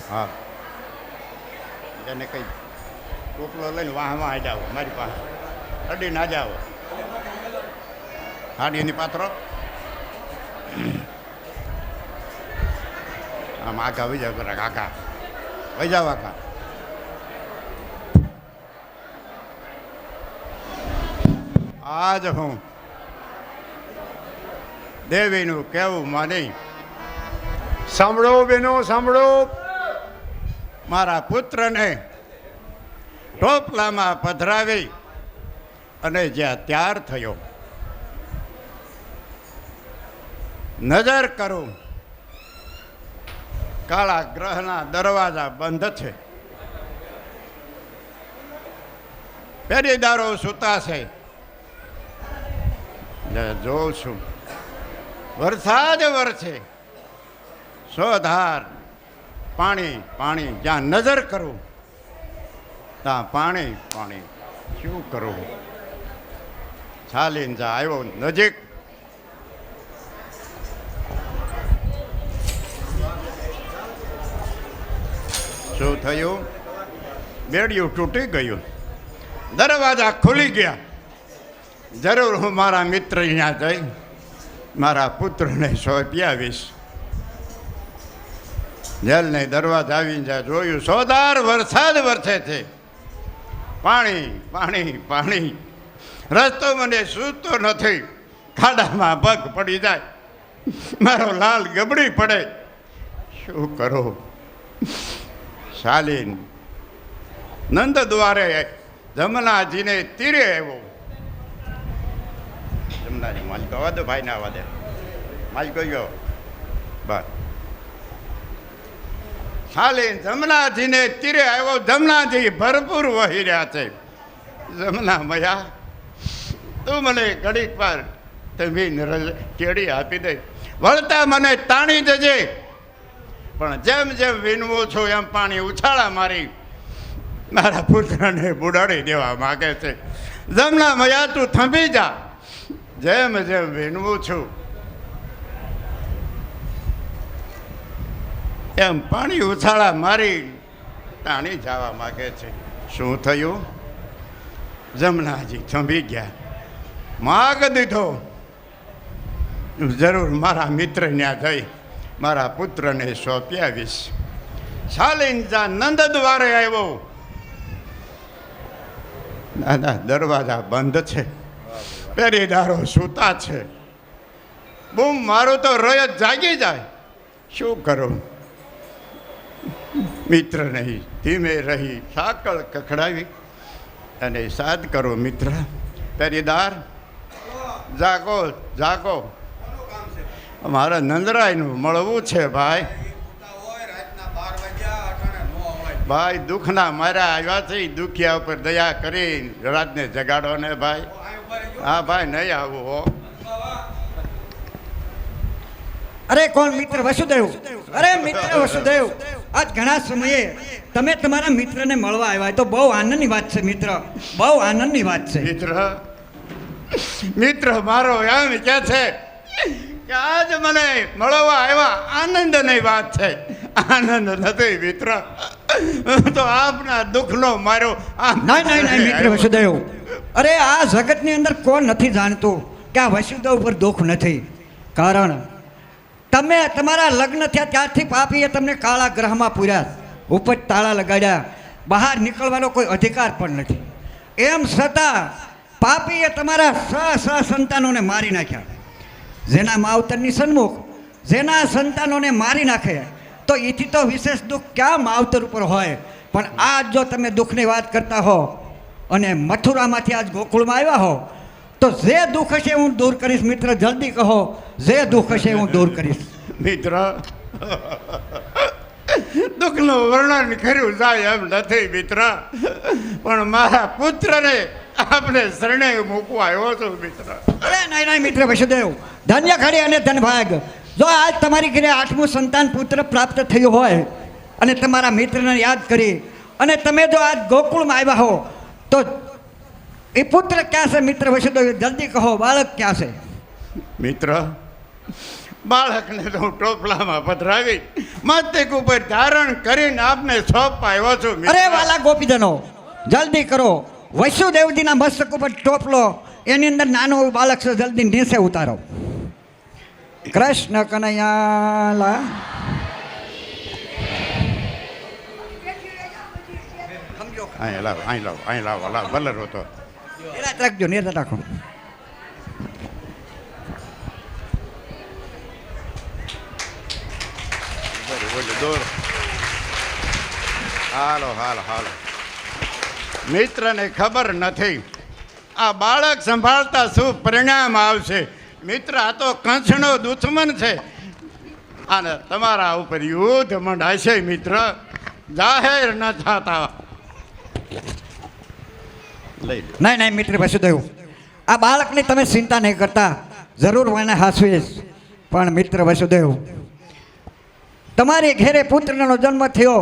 હા, એને કંઈ ટોપલો લઈને વાહમાં આ જાઓ મારી પાસે અડી ના જાઓ. હાડી એની પાત્રો આમ આખા વહી જાવ જરા કાકા વહી જાવ આખા. આજ હું દેવીનું કહેવું માની સાંભળો બેનો સાંભળો. મારા પુત્રને ટોપલામાં પધરાવી અને જ્યાં ત્યાર થયો નજર કરું કાળા ગ્રહના દરવાજા બંધ છે, પેરીદારો સૂતા છે. જોઉં છું વરસાદ વરસે સોધાર પાણી પાણી, જ્યાં નજર કરું ત્યાં પાણી પાણી. શું કરું? ચાલીને જા આવ્યો નજીક. શું થયું? બેડિયું તૂટી ગયું, દરવાજા ખુલી ગયા. જરૂર હું મારા મિત્ર અહીંયા જઈ મારા પુત્રને સોંપી આવીશ. જેલને દરવાજા આવીને જ્યાં જોયું સોદાર વરસાદ વરસે છે, પાણી પાણી પાણી. રસ્તો મને સૂઝતો નથી, ખાડામાં પગ પડી જાય, મારો લાલ ગબડી પડે. શું કરો? શાલીન નંદ દ્વારે જમનાજીને તીરે આવ્યો. જમનાજી માલિક આવવા દો, ભાઈને આવવા દે. માલિક ગયો બસ. શાલીન જમનાજીને તીરે આવ્યો. જમનાજી ભરપૂર વહી રહ્યા છે. જમના મયા તું મને ઘડીક વાર તમે કેડી આપી દે, વળતા મને તાણી જજે. પણ જેમ જેમ વીણવું છું એમ પાણી ઉછાળા મારી મારા પુત્રને બુડાડી દેવા માગે છે. જમના મયા તું થંભી જા. જેમ જેમ વીણવું છું એમ પાણી ઉછાળા મારી તાણી જવા માગે છે. શું થયું? જમનાજી થંભી ગયા. માગ દીધો, જરૂર મારા મિત્ર ત્યાં જઈ મારા પુત્રને સોંપી આવીશ. શાલીન જા નંદ દ્વારે આવ્યો. દાદા દરવાજા બંધ છે, પેરીદારો સૂતા છે. બૂમ મારું તો રોય જ જાગી જાય. શું કરું? મિત્ર નહીં, ધીમે રહી સાકળ કખડાવી અને સાદ કરો. મિત્ર પેરીદાર જાગો જાગો, મારા નંદરાયનું મળવું છે ભાઈ. ભાઈ દુઃખના માર્યા આવ્યા છે, દુખિયા ઉપર દયા કરી રાતને જગાડો ને ભાઈ. હા ભાઈ નહીં આવું હો. અરે કોણ? મિત્ર વસુદેવ. અરે મિત્ર વસુદેવ, આજ ઘણા સમયે તમે તમારા મિત્રને મળવા આવ્યા તો બહુ આનંદની વાત છે મિત્ર, બહુ આનંદની વાત છે. મિત્ર મારો એમ કે છે કે આજ મને મળવા આવ્યા, આનંદની વાત છે. આનંદ નથી મિત્ર, તો આપના દુઃખનો મારો. નહીં નહીં નહીં મિત્ર વસુદેવ, અરે આ જગતની અંદર કોણ નથી જાણતું કે આ વસુદેવ ઉપર દુઃખ નથી. કારણ તમે તમારા લગ્ન થયા ત્યારથી પાપીએ તમને કાળા ગ્રહમાં પૂર્યા, ઉપર તાળા લગાડ્યા, બહાર નીકળવાનો કોઈ અધિકાર પણ નથી. એમ છતાં પાપીએ તમારા સ સંતાનોને મારી નાખ્યા. જેના માવતરની સન્મુખ જેના સંતાનોને મારી નાખે તો એથી તો વિશેષ દુઃખ ક્યાં માવતર ઉપર હોય. પણ આજ જો તમે દુઃખની વાત કરતા હો અને મથુરામાંથી આજ ગોકુળમાં આવ્યા હો તો જે દુઃખ હશે હું દૂર કરીશ. મિત્ર જલ્દી કહો, જે દુઃખ હશે હું દૂર કરીશ. મિત્ર દુઃખનું વર્ણન કર્યું જાય એમ નથી મિત્ર, પણ મારા પુત્રને આપણે શરણે મૂકવા આવ્યો છું મિત્ર. અરે નહીં નહીં મિત્ર વસુદેવ, ધન્ય ખડી અને ધનભાગ. જો આજ તમારી ઘરે 8મું સંતાન પુત્ર પ્રાપ્ત થયું હોય અને તમારા મિત્રને યાદ કરી અને તમે જો આજ ગોકુળમાં આવ્યા હો તો એ પુત્ર ક્યાં છે મિત્ર વસુદેવ? જલ્દી કહો, બાળક ક્યાં છે? મિત્ર બાળકને તો હું ટોપલામાં પધરાવી મસ્તક ઉપર ધારણ કરીને આપને સોંપાયો છું મિત્ર. અરે વાલા ગોપીજનો, જલ્દી કરો. વસુદેવજીના મસ્તક ઉપર ટોપલો, એની અંદર નાનું એવું બાળક છે, જલ્દી નીચે ઉતારો. કૃષ્ણ કનૈયાલા. અહીં લાવો બલર હતો. નિરાત રાખજો, નિરાત રાખો. હાલો મિત્રને ખબર નથી આ બાળક સંભાળતા શું પરિણામ આવશે. મિત્ર, આ તો કંસનો દુશ્મન છે અને તમારા ઉપર યુદ્ધ મંડાશે મિત્ર. જાહેર ન થતા. લઈ લો. નહીં મિત્ર વસુદેવ, આ બાળકની તમે ચિંતા નહીં કરતા, જરૂર મને હાસવીશ. પણ મિત્ર વસુદેવ, તમારી ઘેરે પુત્રનો જન્મ થયો,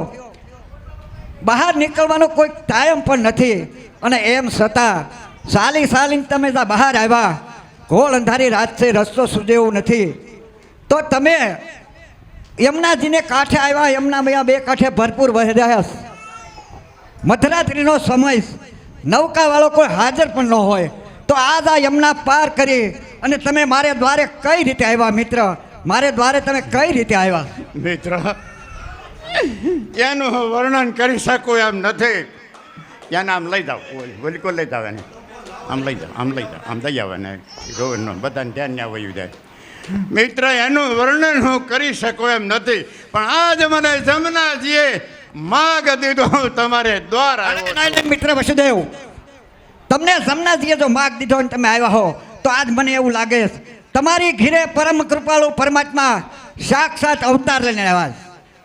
બહાર નીકળવાનો કોઈ ટાઈમ પણ નથી, અને એમ છતાં ચાલીને તમે ત્યાં બહાર આવ્યા. ઘોળ અંધારી રાત છે, રસ્તો સૂજે એવું નથી, તો તમે યમુનાજીને કાંઠે આવ્યા. યમુના બે કાંઠે ભરપૂર વહી રહ્યા. મધરાત્રિનો સમય, નૌકાવાળો કોઈ હાજર પણ ન હોય, તો આજ આ યમુના પાર કરી અને તમે મારે દ્વારે કઈ રીતે આવ્યા મિત્ર? મારે દ્વારે તમે કઈ રીતે આવ્યા? મિત્ર, એનું હું વર્ણન કરી શકું એમ નથી. એને આમ લઈ જાઓ, બિલકુલ લઈ જાવ એને. આમ લઈ જાઓ, આમ દઈ આવે ને ગોવિંદનો બધાને ધ્યાન ના વયું જાય. મિત્ર, એનું વર્ણન હું કરી શકું એમ નથી, પણ આજ મને જમનાજીએ માગ દીધો, હું તમારે દ્વાર આવ્યો. મિત્ર વસુદેવ, તમને જમનાજીએ જો માગ દીધો અને તમે આવ્યા હો, તો આજ મને એવું લાગે તમારી ઘીરે પરમ કૃપાળુ પરમાત્મા સાક્ષાત અવતાર લઈને આવ્યા.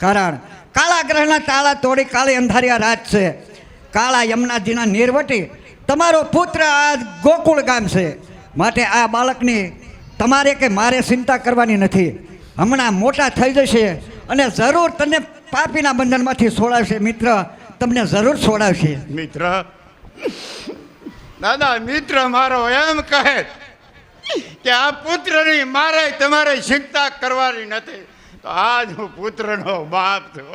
કારણ કાળા ગ્રહના તાળા તોડી કાળી અંધારિયા રાત છે. કાળા યમુનાજીના નીરવટી તમારો પુત્ર આજ ગોકુળ ગામ છે. માટે આ બાળકની તમારે કે મારે ચિંતા કરવાની નથી. હમણાં મોટા થઈ જશે અને જરૂર તને પાપીના બંધનમાંથી છોડાવશે મિત્ર, તમને જરૂર છોડાવશે. મિત્ર, દાદા, મિત્ર મારો એમ કહે કે આ પુત્રની મારે તમારે ચિંતા કરવાની નથી, તો આજ હું પુત્રનો બાપ છું.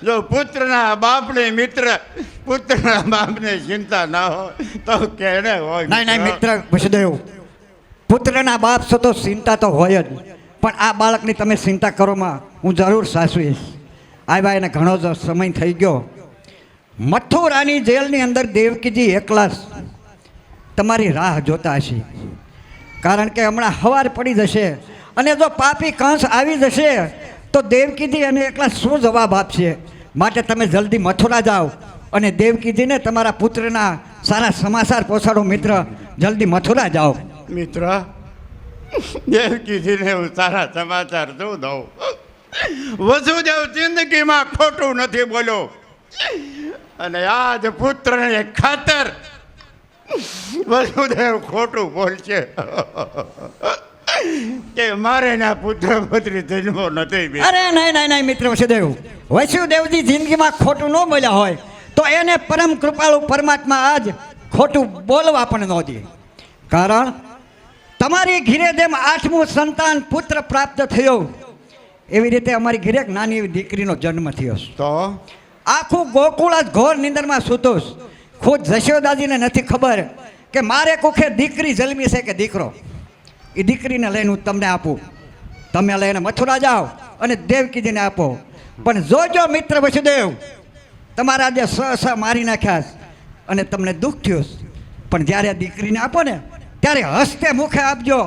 જો પુત્રના બાપને મિત્ર, પુત્રના બાપને ચિંતા ના હોય તો કેને હોય? નહીં મિત્ર વસુદેવ, પુત્રના બાપ છો તો ચિંતા તો હોય જ, પણ આ બાળકની તમે ચિંતા કરોમાં હું જરૂર સાચવીશ. આવ્યા એને ઘણો જ સમય થઈ ગયો. મથુરાની જેલની અંદર દેવકીજી એકલા તમારી રાહ જોતા હશે. કારણ કે હમણાં હવાર પડી જશે અને જો પાપી કંસ આવી જશે તો દેવકીજી એને એકલા શું જવાબ આપશે? માટે તમે જલ્દી મથુરા જાઓ અને દેવકીજીને તમારા પુત્રના સારા સમાચાર પહોંચાડો. મિત્ર, જલ્દી મથુરા જાઓ. મિત્ર, દેવકીજીને હું સારા સમાચાર શું દઉં? વસુદેવ જિંદગીમાં ખોટું નથી બોલ્યો, અને આજ પુત્રને ખાતર વસુદેવ ખોટું બોલશે કે મારે ના પુત્ર પુત્રી જન્મો નથી. અરે નહીં મિત્ર વસુદેવ, વસુદેવજી જિંદગીમાં ખોટું ન બોલ્યા હોય તો એને પરમ કૃપાળુ પરમાત્મા આજ ખોટું બોલવા પણ ન દે. કારણ તમારી ઘીરે જેમ 8મું સંતાન પુત્ર પ્રાપ્ત થયો, એવી રીતે અમારી ઘીરે એક નાની એવી દીકરીનો જન્મ થયો. તો આખું ગોકુળ જ ઘોર નિંદરમાં સૂતોસ. ખુદ જશોદાજીને નથી ખબર કે મારે કોખે દીકરી જન્મી છે કે દીકરો. એ દીકરીને લઈને હું તમને આપું. તમે લઈને મથુરા જાઓ અને દેવકીજીને આપો. પણ જોજો મિત્ર વસુદેવ, તમારા જે સ મારી નાખ્યા અને તમને દુઃખ થયું, પણ જ્યારે દીકરીને આપો ને ત્યારે હસ્તે મુખે આપજો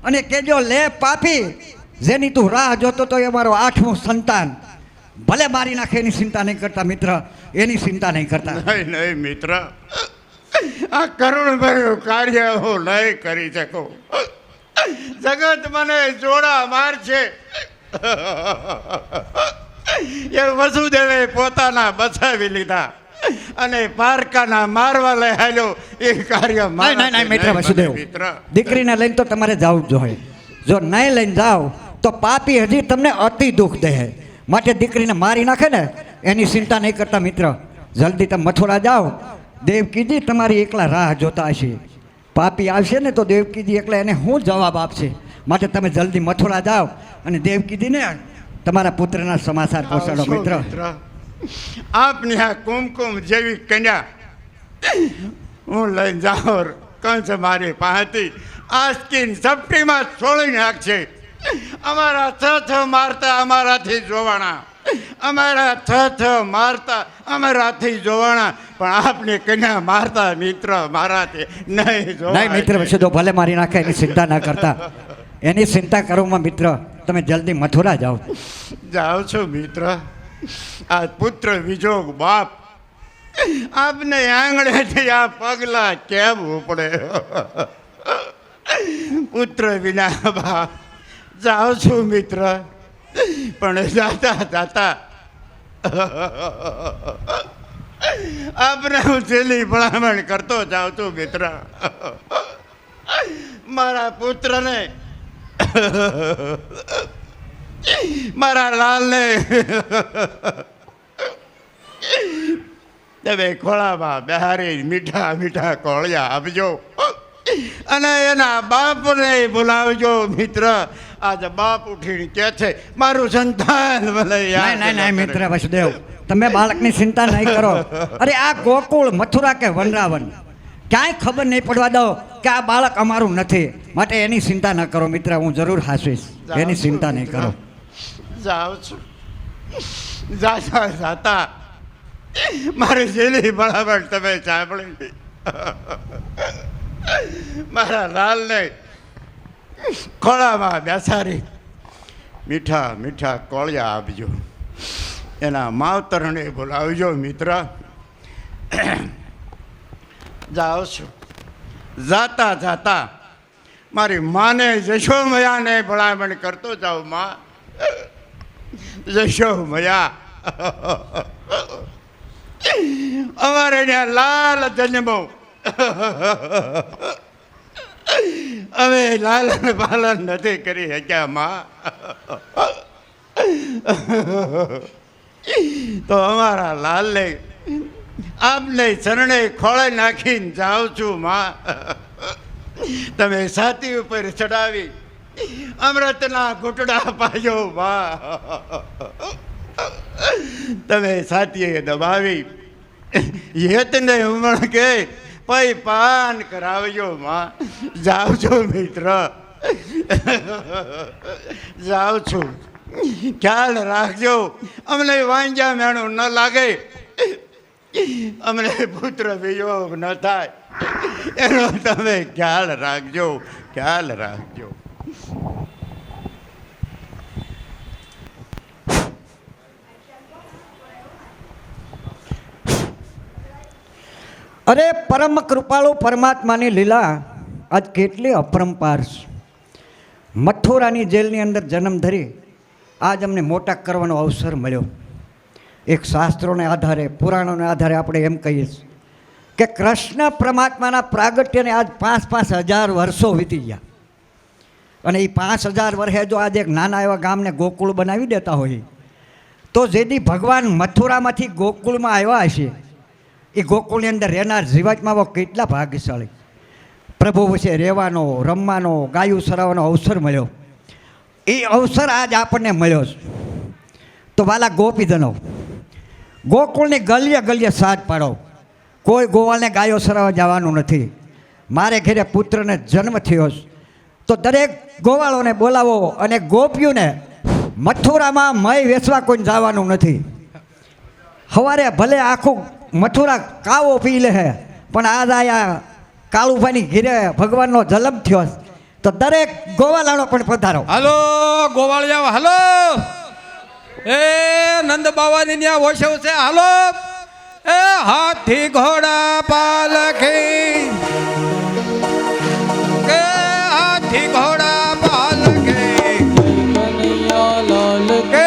અને કહેજો, લે પાપી, જેની તું રાહ જોતો તો એ મારો 8મું સંતાન. ભલે મારી નાખે એની ચિંતા નહીં કરતા મિત્ર, એની ચિંતા નહીં કરતા. નહીં મિત્ર, આ કરુણભર્યું કાર્ય હું નહીં કરી શકું. જગત મને જોડા મારશે. એ વસુદેવે પોતાના બચાવી લીધા અને પારકાના મારવા લઈ હાલ્યો. એ કાર્ય નહીં મિત્ર વસુદેવ, દીકરીને લઈને તો તમારે જવું જ જોઈએ. જો નહીં લઈને જાઓ તો પાપી હજી તમને અતિ દુઃખ દે. માટે દીકરીને મારી નાખે ને એની ચિંતા નહીં કરતા મિત્ર. જલ્દી તમે મથુરા જાઓ. દેવકીજી તમારી એકલા રાહ જોતા હશે. પાપી આવશે ને તો દેવકીજી એકલા એને શું જવાબ આપશે? માટે તમે જલ્દી મથુરા જાઓ અને દેવકીજીને તમારા પુત્રના સમાચાર પહોંચાડો આવશો મિત્ર. આપની આ કુમકુમ જેવી કન્યા હું લઈને જાઉં કંસ મારી પાસેથી આસ્કીન સપટીમાં છોડી નાખશે. અમારા છ મારતા અમારાથી જોવાના, અમારા છ મારતા અમારાથી જોવાના, પણ આપની કન્યા મારતા મિત્ર મારાથી નહીં જોવાય. નહીં મિત્ર વસુદેવ ભલે મારી નાખે એની ચિંતા ના કરતા. એની ચિંતા કરવામાં મિત્ર તમે જલ્દી મથુરા જાઓ. જાઓ છો મિત્ર. આ પુત્ર વિજોગ બાપ આપને આંગણેથી આ પગલા કેમ ઉપડે. પુત્ર વિના બાપ. જાઓ છું મિત્ર, પણ જાતા જાતા આપને હું છેલ્લી ભલામણ કરતો જાઉં છું મિત્ર. મારા પુત્રને, મારા લાલને તમે ખોળામાં બહારી મીઠા મીઠા કોળિયા આપજો અને એના બાપને બોલાવજો મિત્ર. આજે બાપ ઉઠીને કે છે મારું સંતાન મને યાદ નહીં નહીં મિત્ર વસુદેવ, તમે બાળકની ચિંતા નહીં કરો. અરે આ ગોકુળ મથુરા કે વનરાવન ક્યાંય ખબર નહીં પડવા દો કે આ બાળક અમારું નથી. માટે એની ચિંતા ન કરો મિત્ર, હું જરૂર હાંસવીશ. એની ચિંતા નહીં કરો. જાઉં છું. જાતા જાતા મારી છેલ્લી બરાબર તમે સાંભળી. મારા લાલને ખોળામાં બેસાડી મીઠા મીઠા કોળિયા આપજો. એના માવતરને બોલાવજો મિત્ર. જાઓ છું. જાતા જાતા મારી માને જશોમયાને ભલામણ કરતો જાઓ. માં જશોમયા, અમારે ત્યાં લાલ જન્મો, અમે લાલન પાલન નથી કરી શક્યા માં. તો અમારા લાલને આપને ચરણે ખોળે નાખીને જાઉં છું માં. તમે છાતી ઉપર ચડાવી અમૃતના ઘૂંટડા પાજો માં. તમે છાતીએ દબાવી હેતને ઉમણ કે પૈ પાન કરાવજો માં. જાઉં છું મિત્ર, જાઉં છું. ખ્યાલ રાખજો, અમને વાંજ્યા મેણું ન લાગે, અમને પુત્ર વિયોગ ન થાય એનો તમે ખ્યાલ રાખજો, ખ્યાલ રાખજો. અરે પરમ કૃપાળુ પરમાત્માની લીલા આજ કેટલી અપરંપાર છે. મથુરાની જેલની અંદર જન્મ ધરી આજ અમને મોટા કરવાનો અવસર મળ્યો. એક શાસ્ત્રોને આધારે, પુરાણોને આધારે આપણે એમ કહીએ છીએ કે કૃષ્ણ પરમાત્માના પ્રાગટ્યને આજ 5,000 વર્ષો વીતી ગયા. અને એ 5,000 વર્ષે જો આજે એક નાના એવા ગામને ગોકુળ બનાવી દેતા હોય તો જેથી ભગવાન મથુરામાંથી ગોકુળમાં આવ્યા હશે એ ગોકુળની અંદર રહેનાર જીવાત્માઓ કેટલા ભાગ્યશાળી. પ્રભુ વિશે રહેવાનો, રમવાનો, ગાયું સરાવવાનો અવસર મળ્યો. એ અવસર આજ આપણને મળ્યો છે. તો વાલા ગોપીજનો, ગોકુળની ગલીએ ગલીએ સાથ પાડો. કોઈ ગોવાળને ગાયો સરાવવા જવાનું નથી. મારે ઘરે પુત્રને જન્મ થયો છે તો દરેક ગોવાળોને બોલાવો અને ગોપીઓને મથુરામાં મય વેચવા કોઈ જવાનું નથી. સવારે ભલે આખું મથુરા કાવો પી લે પણ આજ આયા કાળુભાઈની ઘીરે ભગવાનનો જન્મ થયો તો દરેક ગોવાળાનો પણ પધારો. હાલો ગોવાળિયા, હાલો. એ નંદ બાવાની ન્યા વોશવ છે. હાલો. એ હાથી ઘોડા પાલખી, કે હાથી ઘોડા પાલખી, કે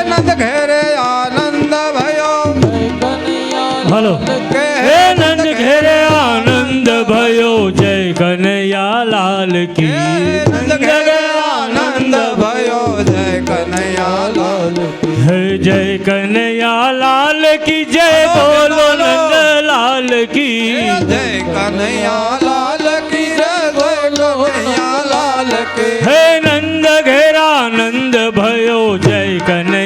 નંદ ઘેરે આનંદ ભયો. હાલો. હે નંદ ઘેરે આનંદ ભયો, જય કનૈયા લાલ કી. નંદ ઘેરે આનંદ ભયો, જય કનૈયા લાલ કી. હે જય કનૈયા લાલ કી, જય બોલો નંદ લાલ કી. જય કનૈયા લાલ કી, જય બોલો કનૈયા લાલ કી. હે નંદ ઘેરા આનંદ ભયો, જય કનૈયા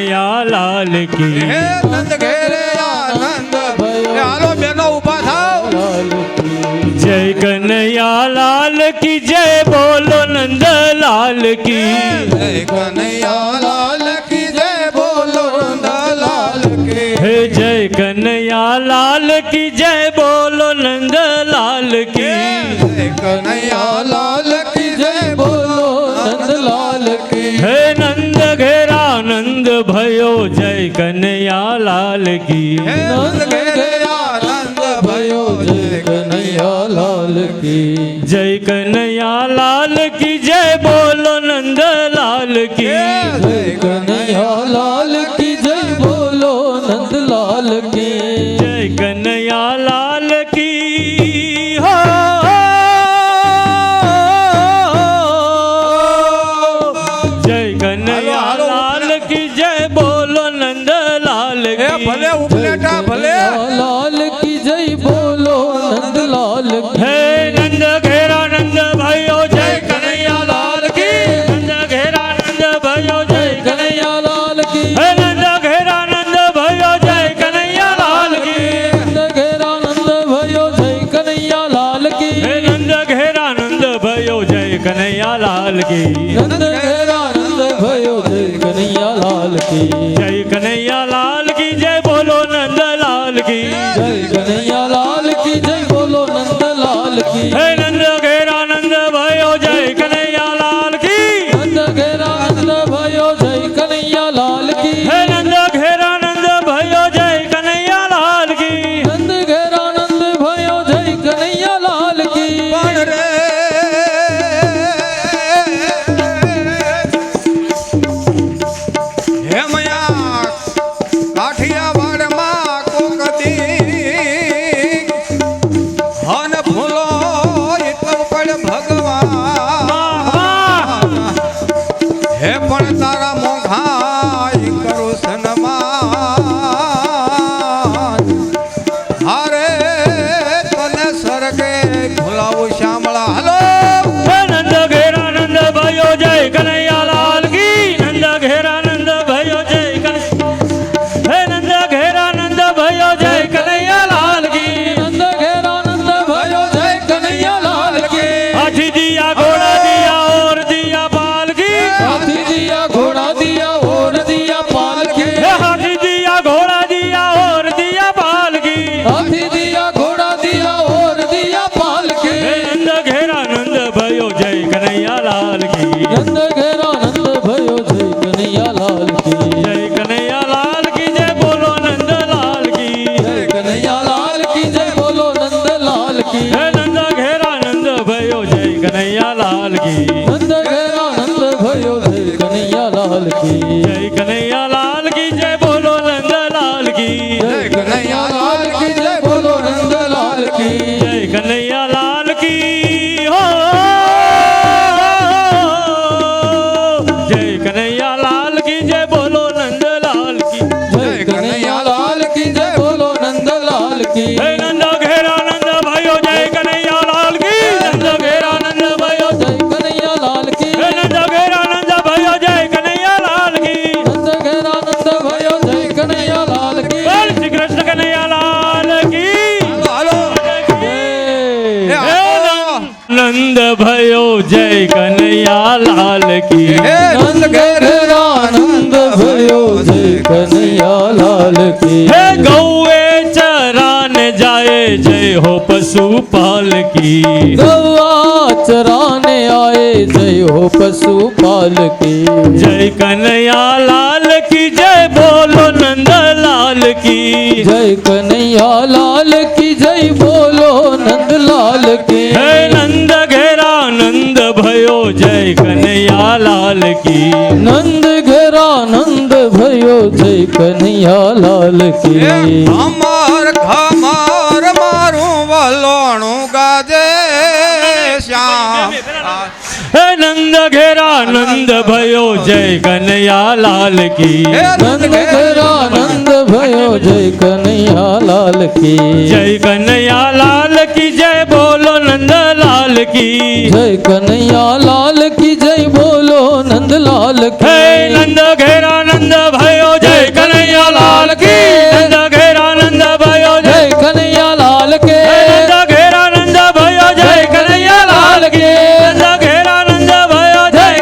लाल की जय कन्हैया लाल की जय बोलो नंद लाल की हे जय कन्हैया लाल की जय बोलो नंद लाल की जय कन्हैया लाल की जय बोलो नंद लाल की हे नंद घेरा नंद भयो जय कन्हैया लाल की नंद घेरा नंद भयो जय कन्हैया लाल की जय कन्हैया लाल की जय बोलो नंद लाल की जय कन्हैया लाल की जय बोलो नंद लाल की जय कन्हैया लाल की हो जय कन्हैया लाल की जय बोलो नंद लाल की ભલે ઉપલેટા ભલે लाल की जय बोलो नंद लाल की हे नंद घेरा नंद भयो जय कन्हैया लाल की नंद घेरा नंद भयो जय कन्हैया लाल की हे नंद घेरा नंद भयो जय कन्हैया लाल की नंद घेरा नंद भयो जय कन्हैया लाल की हे नंद घेरा नंद भयो जय कन्हैया लाल की नंद घेरा नंद भयो जय कन्हैया लाल की जय कन्हैया लाल की जय बोलो नंद लाल की जय कन्हैया लाल की जय बोलो नंद लाल की हे नंद घेरा नंद भयो जय कन्हैया लाल की नंद घेरा नंद भयो जय कन्हैया लाल की हे नंद घेरा नंद भयो जय कन्हैया लाल की नंद घेरा नंद भयो जय कन्हैया लाल की પણ રે હે મયા કાઠિયાવાડમાં કોકદી હન ફૂલો એટલો પણ ભગવાન હે પણ તારા મોઘાઈ કરું સન્માન હારે તને સરગે ભૂલાવું શ્યામળા હલો हे नंद घेरा नंद भयो जय कन्हैया लाल की नंद घेरा नंद भयो जय कन्हैया हे नंद घेरा नंद भयो जय कन्हैया लाल की नंद घेरा नंद भयो जय कन्हैया लाल की हाथी दिया घोड़ा दिया और दिया पाल की हाथी दिया घोड़ा दिया और दिया पाल की हे हाथी दिया घोड़ा दिया और दिया पाल की हाथी दिया घोड़ा दिया और दिया पाल की हे नंद घेरा नंद भयो जय कन्हैया लाल की नंद घेरा नंद भयो जय कन्हैया लाल की जय कन्हैया लाल की जय बोलो नंद लाल की जय कन्हैया लाल की जय बोलो नंद लाल की हे नंद घेरा नंद भयो जय कन्हैया लाल की नंद घेरा नंद भयो जय कन्हैया लाल की जय कन्हैया लाल की जय बोलो नंद लाल की जय कन्हैया लाल की जय बोलो नंद लाल की जय कन्हैया लाल की हो जय कन्हैया लाल की जय बोलो नंद लाल की जय कन्हैया लाल की जय बोलो नंद लाल की हे नंद घेरा नंद भयो जय कन्हैया लाल की नंद घेरा नंद भयो जय कन्हैया लाल की हे नंद घेरा नंद भयो जय कन्हैया लाल की नंद घेरा नंद भयो जय कन्हैया लाल की बोल श्री कृष्ण कन्हैया लाल की હાલો जय हे नंद भयो जय कन्हैया लाल की नंद घेरा नंद भयो जय कन्हैया लाल की हे गौए चरान जाए जय हो पशुपाल की गौआ चराने आए जय हो पशुपाल की जय कन्हैया लाल की जय बोलो नंद लाल की जय कन्हैया लाल की जय बोलो नंद लाल की हे नंद घेरा नंद भयो जय कन्हैया लाल की नंद घेरा नंद भयो जय कन्हैया लाल की અમર ખમર મારું વલોણું ગાજે શ્યામ हे नंद घेरा नंद भयो जय कन्हैया लाल की नंद घेरा नंद भयो जय कन्हैया लाल की जय कन्हैया लाल की जय बोलो नंद लाल की जय कन्हैया लाल की जय बोलो नंद लाल की हे नंद घेरा नंद भयो जय कन्हैया लाल की नंद घेरा नंद भयो जय जय कन्हैया लाल के नंद घेरा नंद भयो जय कन्हैया लाल की नंद घेरा नंद भयो जय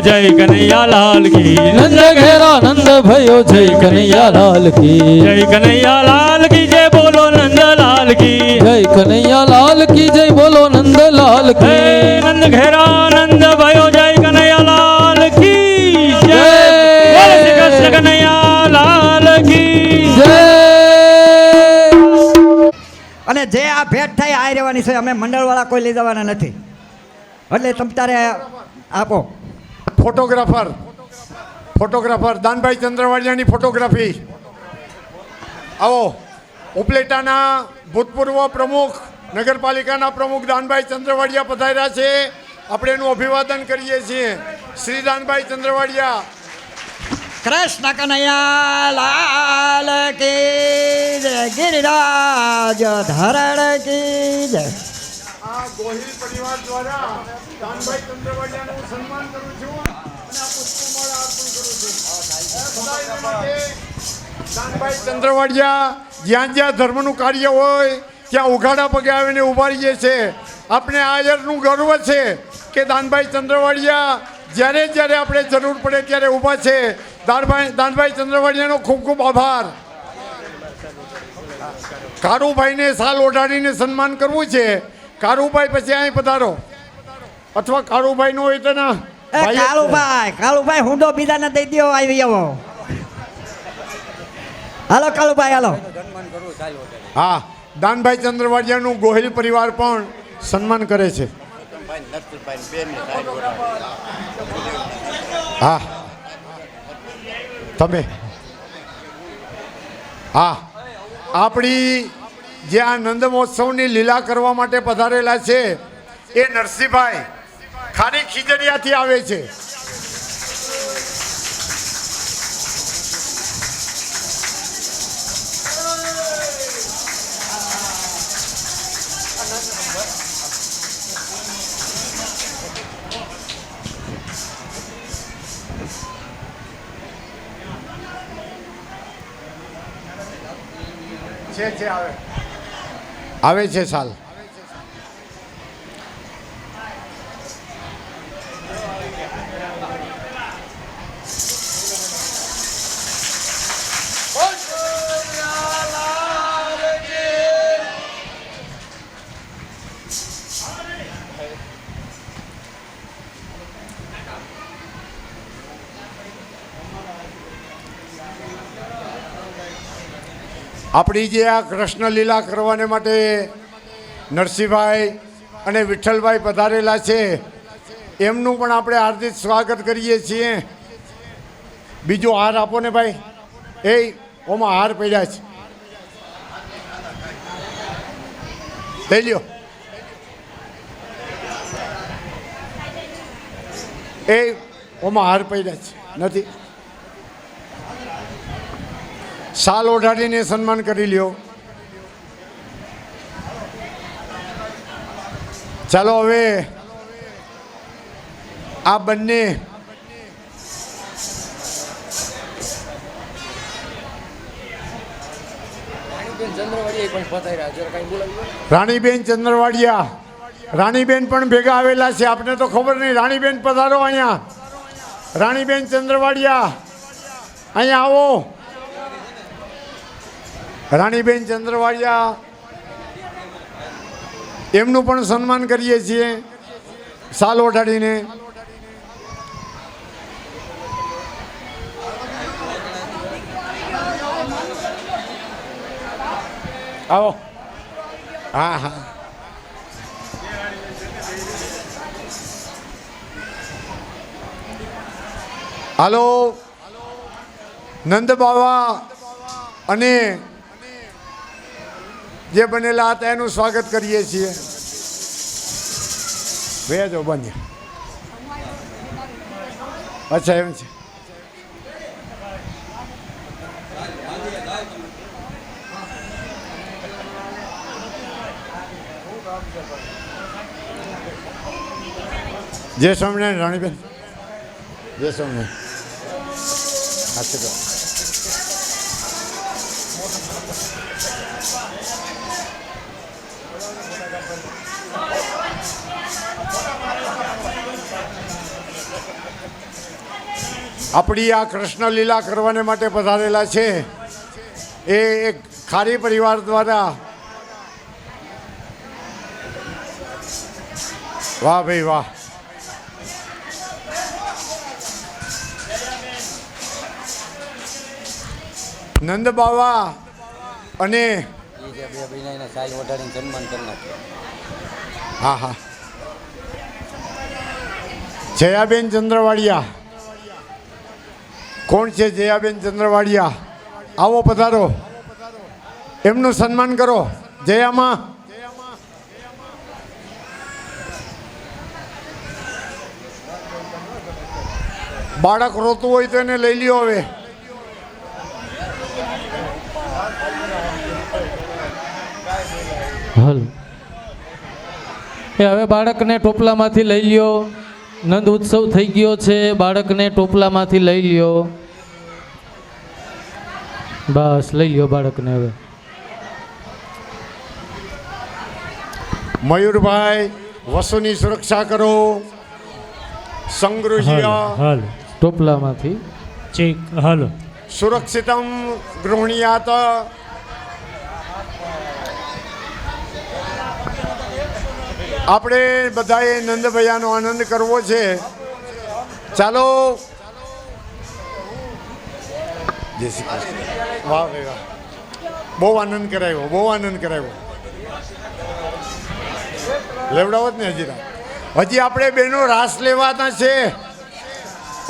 જય કનૈયા લાલ કી નંદ ઘેરા નંદ ભયો જય કનૈયા લાલ કી જય કનૈયા લાલ કી જય બોલો નંદ લાલ કી જય કનૈયા લાલ કી જય બોલો નંદ લાલ હે કી નંદ ઘેરા નંદ ભયો જય કનૈયા લાલ કી જય જય. બોલો શ્રી કૃષ્ણ કનૈયા લાલ કી જય અને જે આ ભેટ થાય આ રહેવાની છે. અમે મંડળવાળા કોઈ લઈ જવાના નથી. એટલે તમે તારે આપો. ફોટોગ્રાફર દાનભાઈ ચંદ્રવાડિયાની ફોટોગ્રાફી. આવો. ઉપલેટાના ભૂતપૂર્વ પ્રમુખ, નગરપાલિકાના પ્રમુખ દાનભાઈ ચંદ્રવાડિયા પધાર્યા છે. આપણે એનું અભિવાદન કરીએ છીએ. શ્રી દાનભાઈ ચંદ્રવાડિયા. કૃષ્ણ કનૈયા લાલ કી જય, ગિરિરાજ ધરણ કી જય. આ ગોહિલ પરિવાર દ્વારા દાનભાઈ ચંદ્રવાડિયાનું સન્માન કરું છું અને આ પુષ્પમાળા અર્પણ કરું છું. બધાયના માટે દાનભાઈ ચંદ્રવાડિયા જ્યાં જ્યાં ધર્મનું કાર્ય હોય ત્યાં ઉઘાડા પગે આવીને ઉભા રહીએ છે. આપણે આ યરનું ગર્વ છે કે દાનભાઈ ચંદ્રવાડિયા જ્યારે જ્યારે આપણે જરૂર પડે ત્યારે ઊભા છે. દાનભાઈ ચંદ્રવાડિયાનો ખૂબ ખૂબ આભાર. કારુભાઈને સાલ ઓઢાડીને સન્માન કરવું છે. કારુભાઈ પછી અહીં પધારો, અથવા કારુભાઈ નો હોય તો ના એ કાળુભાઈ હુંડો બીજાને દઈ દો. આવી આવો. હાલો કાળુભાઈ હાલો. હા, દાનભાઈ ચંદ્રવાડિયાનું ગોહિલ પરિવાર પણ સન્માન કરે છે. હા તમે હા આપણી જે આ નંદ મહોત્સવની લીલા કરવા માટે પધારેલા છે એ નરસિંહભાઈ ખારી ખીજડીયાથી આવે છે. આવે છે સાલ. આપણી જે આ કૃષ્ણ લીલા કરવાને માટે નરસિંહભાઈ અને વિઠ્ઠલભાઈ પધારેલા છે એમનું પણ આપણે હાર્દિક સ્વાગત કરીએ છીએ. બીજો હાર આપો ને ભાઈ. એ ઓમાં હાર પડ્યા છે, લઈ લ્યો. એ ઓમાં હાર પડ્યા છે નથી. સાલ ઓઢાડીને સન્માન કરી લ્યો. ચાલો હવે આ બંને રાણીબેન ચંદ્રવાડિયા, રાણીબેન પણ ભેગા આવેલા છે. આપને તો ખબર નહીં. રાણીબેન પધારો અહીંયા. રાણીબેન ચંદ્રવાડિયા અહીંયા આવો. રાણીબેન ચંદ્રવાડિયા એમનું પણ સન્માન કરીએ છીએ સાલ ઓઢાડીને. આવો. હા હા હાલો. નંદ બાવા અને જે બનેલા હતા એનું સ્વાગત કરીએ છીએ. વેજો બન્યા. અચ્છા એમ છે. જય સ્વામિનારાયણ રાણીબેન. જય સ્વામિનારાયણ. આશીર્વાદ. આપણી આ કૃષ્ણ લીલા કરવાને માટે પધારેલા છે એ એક ખારી પરિવાર દ્વારા. વાહ ભાઈ વાહ. નંદ બાવા અને હા હા જયાબેન ચંદ્રવાડિયા. કોણ છે જયાબેન ચંદ્રવાડિયા? આવો પધારો, એમનું સન્માન કરો. જયામાં બાળક રોતું હોય તો એને લઈ લ્યો હવે. હાલ એ હવે બાળકને ટોપલામાંથી લઈ લ્યો. નંદ ઉત્સવ થઈ ગયો છે, બાળકને ટોપલામાંથી લઈ લ્યો. બસ લઈ લ્યો બાળકને હવે. મયુરભાઈ વસુની સુરક્ષા કરો. સંગૃહ્ય હાલ ટોપલામાંથી ચેક હાલો. સુરક્ષિતમ ગૃહણીયાત. આપણે બધાએ નંદભૈયાનો આનંદ કરવો છે. ચાલો. જય શ્રી કૃષ્ણ. વાહ ભાઈ વાહ, બહુ આનંદ કરાવ્યો, બહુ આનંદ કરાવ્યો. લેવડાવત ને હજી હજી આપણે બેનો રાસ લેવાના છે.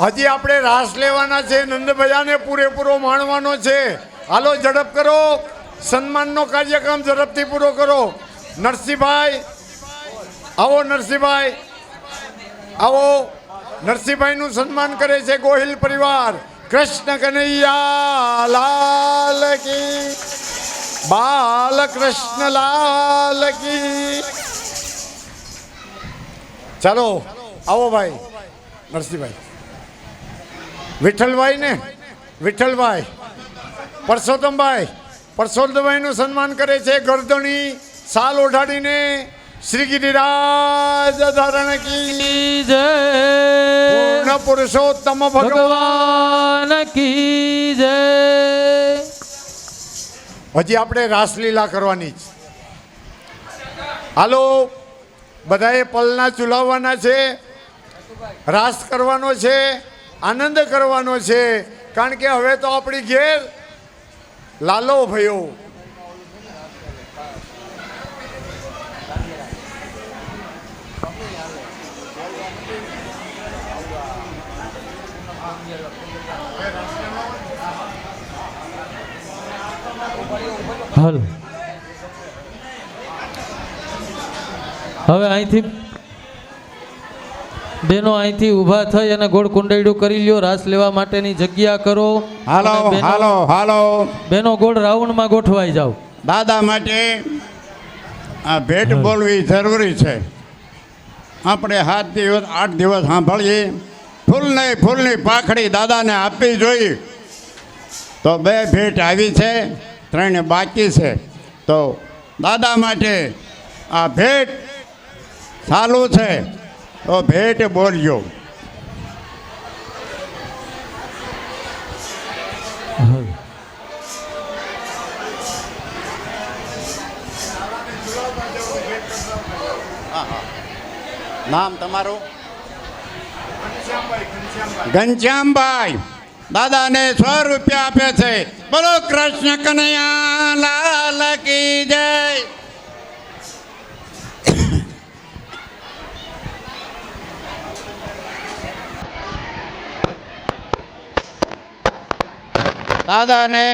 હજી આપણે રાસ લેવાના છે. નંદભૈયાને પૂરેપૂરો માણવાનો છે. હાલો ઝડપ કરો, સન્માનનો કાર્યક્રમ ઝડપથી પૂરો કરો. નરસિંહભાઈ આવો, નરસિંહભાઈ આવો. નરસિંહભાઈનું સન્માન કરે છે ગોહિલ પરિવાર. કૃષ્ણ કનૈયા લાલ કી, બાલકૃષ્ણ લાલ કી. ચાલો આવો ભાઈ નરસિંહભાઈ. વિઠ્ઠલભાઈ ને વિઠ્ઠલભાઈ, પરસોત્તમભાઈનું સન્માન કરે છે. ગરદણી સાલ ઓઢાડીને શ્રી ગિરિરાજ ધારણ કી જય પૂર્ણ પુરુષોત્તમ ભગવાન. ભગવાન કી જય. હજી આપણે રાસલીલા કરવાની છે. હાલો બધાએ પલના ચૂલાવવાના છે, રાસ કરવાનો છે, આનંદ કરવાનો છે. કારણ કે હવે તો આપણી ઘેર લાલો ભયો. હાલ હવે અહીંથી બેનો અહીંથી ઊભા થઈ અને ગોળ કુંડાયડું કરી લ્યો. રાસ લેવા માટેની જગ્યા કરો. હાલો અને બેનો- હાલો હાલો. બેનો ગોળ રાઉન્ડમાં ગોઠવાઈ જાવ. દાદા માટે આ ભેટ બોલવી જરૂરી છે. આપણે 7 દિવસ 8 દિવસ સાંભળીએ. ફૂલની પાખડી દાદાને આપવી જોઈએ. તો 2 ભેટ આવી છે, 3 બાકી છે. તો દાદા માટે આ ભેટ ચાલુ છે, તો ભેટ બોલજો. નામ તમારું? ઘનશ્યામભાઈ. દાદાને 100 રૂપિયા આપે છે. બોલો કૃષ્ણ કનૈયા લાલ કી જય. દાદાને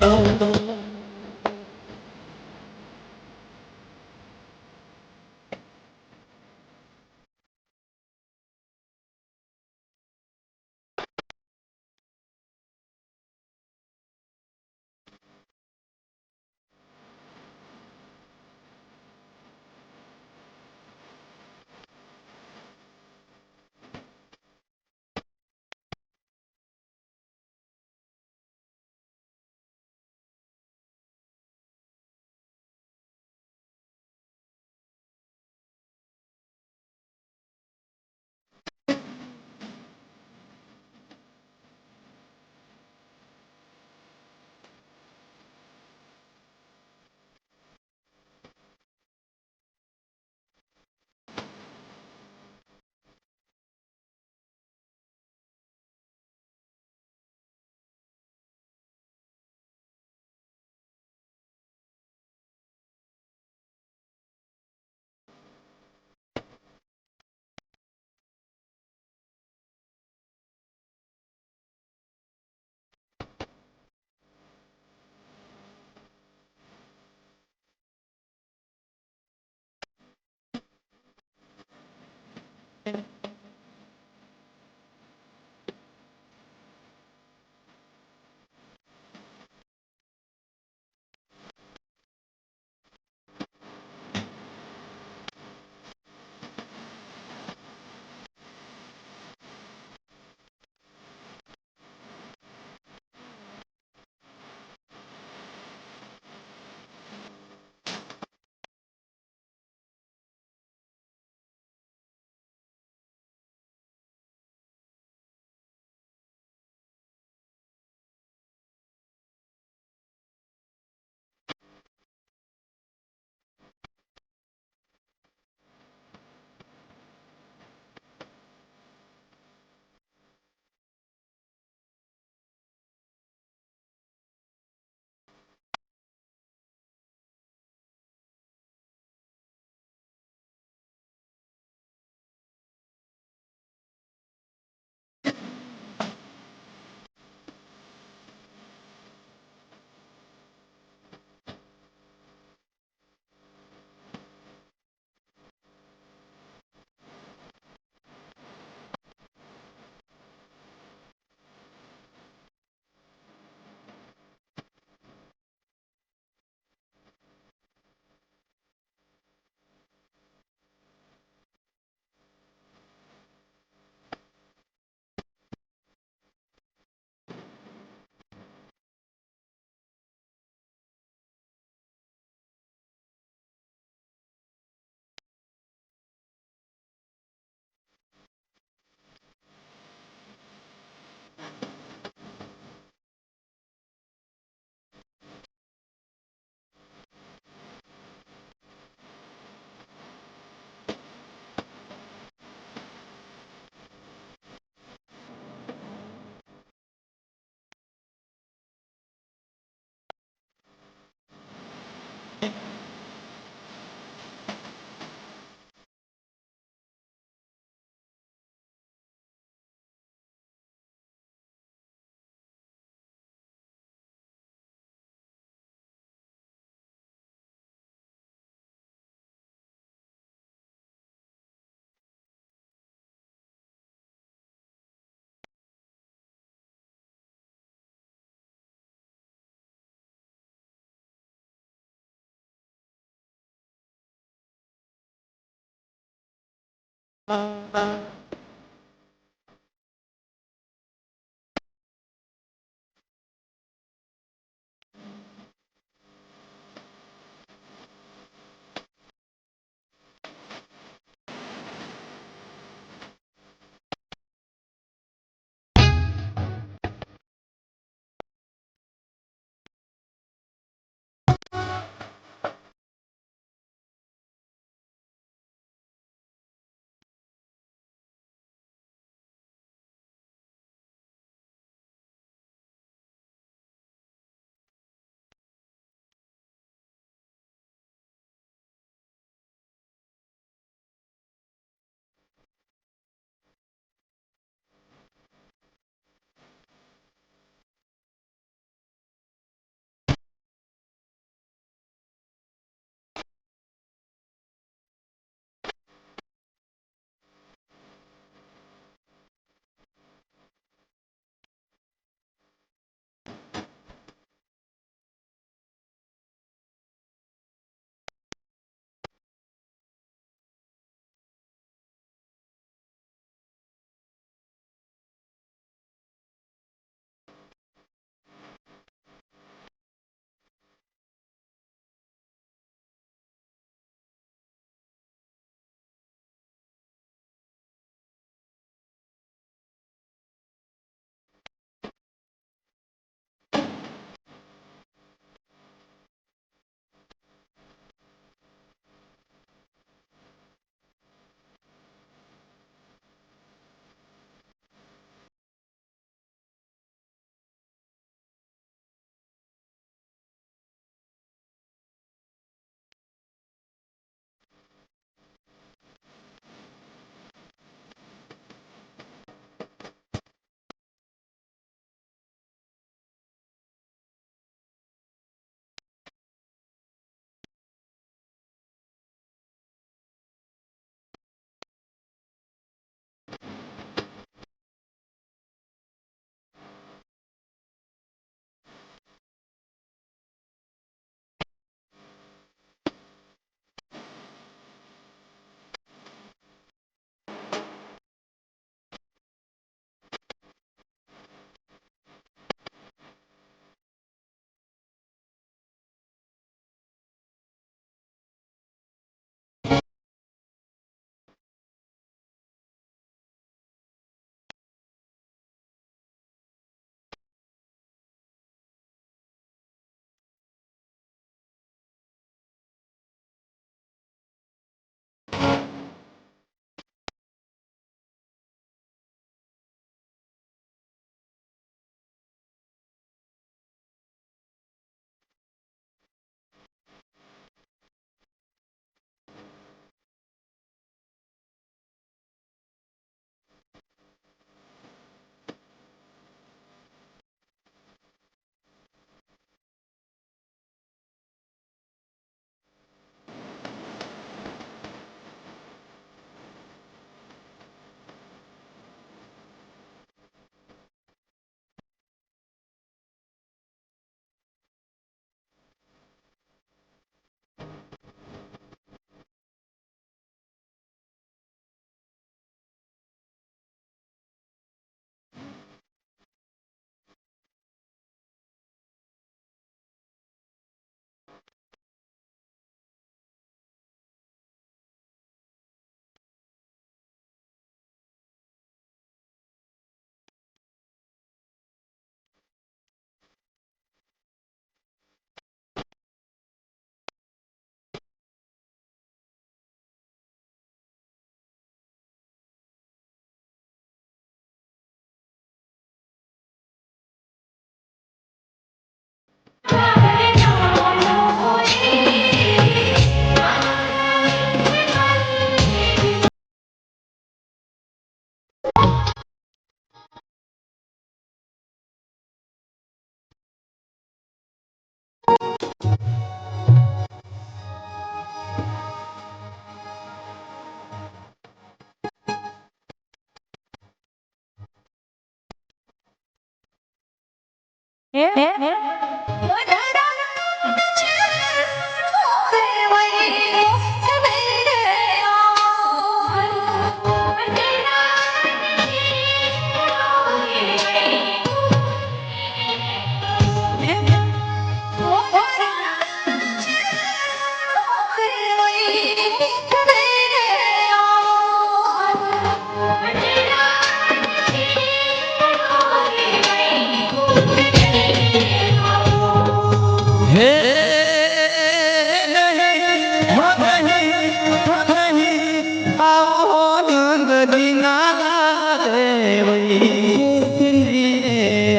વઈ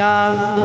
આ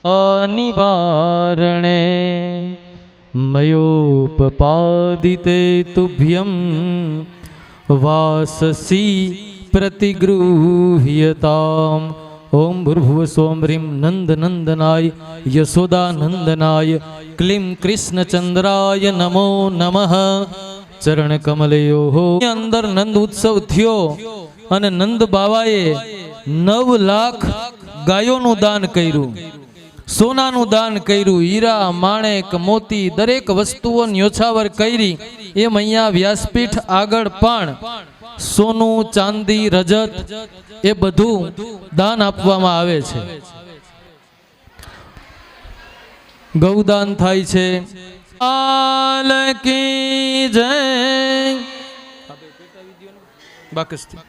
अनिवारणे मयोपपादिते तुभ्यं वाससी प्रतिगृह्यताम् ओम भूर्भुवस्वं ह्रीं नंदनंदनाय यशोदानंदनाय क्लीं कृष्णचंद्राय नमो नमः चरण कमलयो अंदर नंद उत्सव थयो અને નંદ બાવાએ 9 લાખ ગાયોનું દાન કર્યું, સોનાનું દાન કર્યું, હીરા માણેક મોતી દરેક વસ્તુઓ ન્યોછાવર કરી. એમ અહીંયા વ્યાસપીઠ આગળ પણ સોનું ચાંદી રજત એ બધું દાન આપવામાં આવે છે. ગૌદાન થાય છે. લાલ કી જય. બાકસથી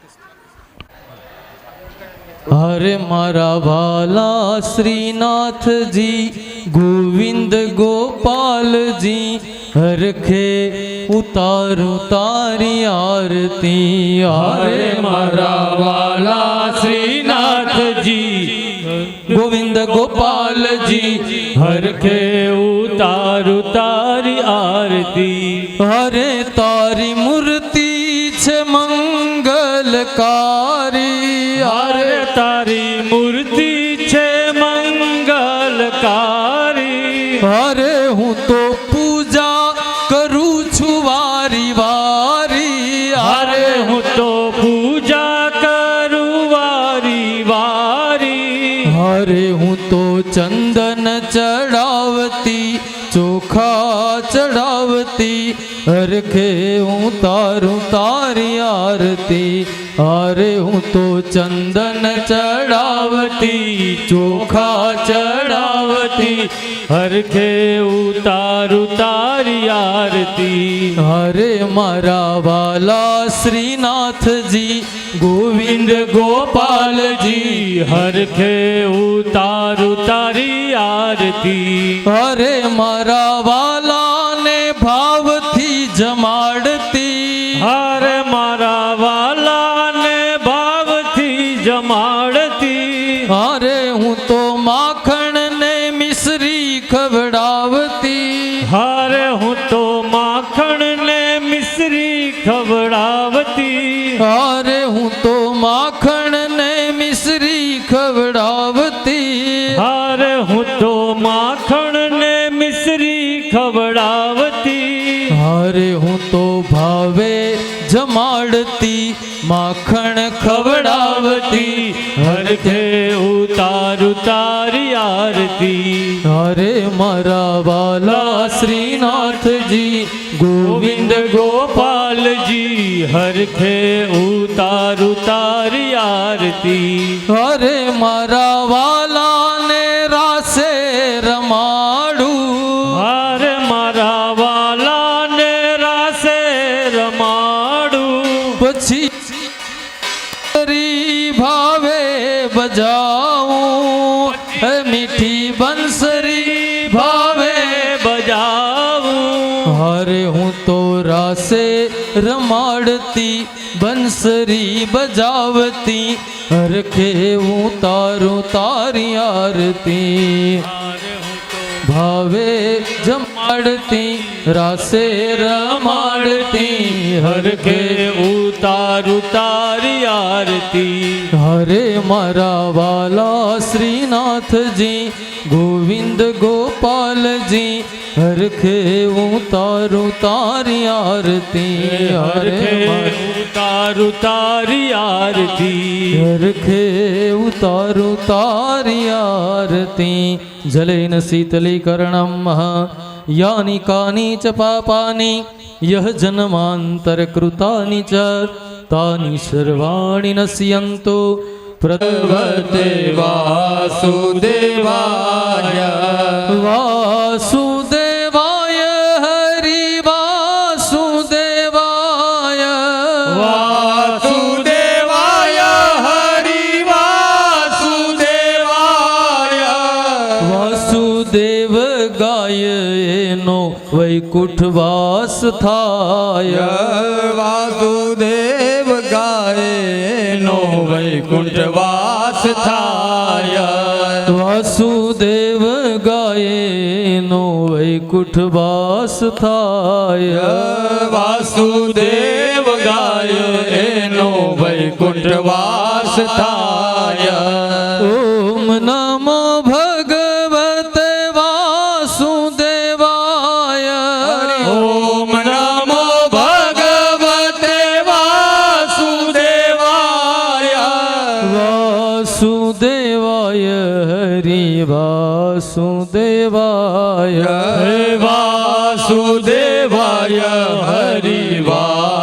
હરે મારા વાલા શ્રીનાથજી ગોવિંદ ગોપાલજી હરખે ઉતારું તારી આરતી. હરે મારા વાલા શ્રીનાથજી ગોવિંદ ગોપાલજી હરખે ઉતારું તારી આરતી. હરે તારી મૂર્તિ છે મંગલકારી. હરે તારી મૂર્તિ છે મંગલકારી. હરે હું તો પૂજા કરું છું વારી વારી. હરે હું તો પૂજા કરું વારી વારી. હરે હું તો ચંદન ચડાવતી ચોખા ચડાવતી હરખે હું તારું તારી આરતી. હરે હું તો ચંદન ચડાવતી ચોખા ચડાવતી હરખે ઉતારું તારી આરતી. હરે મારા વાલા શ્રીનાથજી ગોવિંદ ગોપાલજી હરખે ઉતારું તારી આરતી. હરે મારા વાલાને ભાવથી જમાડતી. હરે મારા વાલાને ભાવથી જમાડતી. હરે હું તો માખણ ને મિશ્રી ખવડાવતી. હરે હું તો માખણ ને મિશ્રી ખવડાવતી. હરે હું તો માખણ ને મિશ્રી ખવડાવતી. હરે હું તો માખણ ને મિશ્રી ખવડાવતી. હરે હું તો ભાવે જમાડતી માખણ ખવડાવતી હરખે ઉતારું તારી આરતી. હરે મારા વાલા શ્રીનાથજી ગોવિંદ ગોપાલજી હરખે ઉતારું તારી આરતી. હરે મારા વાલાને રાસે રમાડું. હરે મારા વાલાને રાસે રમાડું. પછી ભાવે બજાવું મીઠી બંસરી ભાવે બજાવું. હરે હું તો રાસે રમાડતી બંસરી બજાવતી હરખે હું તારું તારી આરતી. ભાવે જમાડતી રાસે રમાડતી હરખે ઉતારું તારી આરતી. હરે મારા વાલા શ્રીનાથજી ગોવિંદ ગોપાલજી હરખે ઉતારું તારી આરતી. હરે ઉતારું તારી આરતી. હરખે ઉતારું તારી આરતી. જલેન શીતલીકરણમ યાની કાની ચ પાપાની યહ જન્માંતરકૃતાની ચ તાની સર્વાણી નશ્યન્તો પ્રવર્તે વાસુદેવાય. વાસુદેવાય હરિ વાસુદેવાય. વાસુદેવાય હરિ વાસુદેવાય. વાસુદેવ ગાય એનો વૈકુંઠવાસ થાય. વાસુદેવ ગાય એનો વૈકુંઠવાસ થાય. વાસુદેવ ગાયે નો વૈકુંઠ વાસ થાય વાસુદેવ ગાય એનો વૈકુંઠ વાસ થાય ઓમ નમો ભગવતે વાસુદેવાય ઓમ નમો ભગવતે વાસુદેવાય વાસુદેવાય હરિ વાસુદેવાય હે વાસુદેવાય હરિ વાસુદેવાય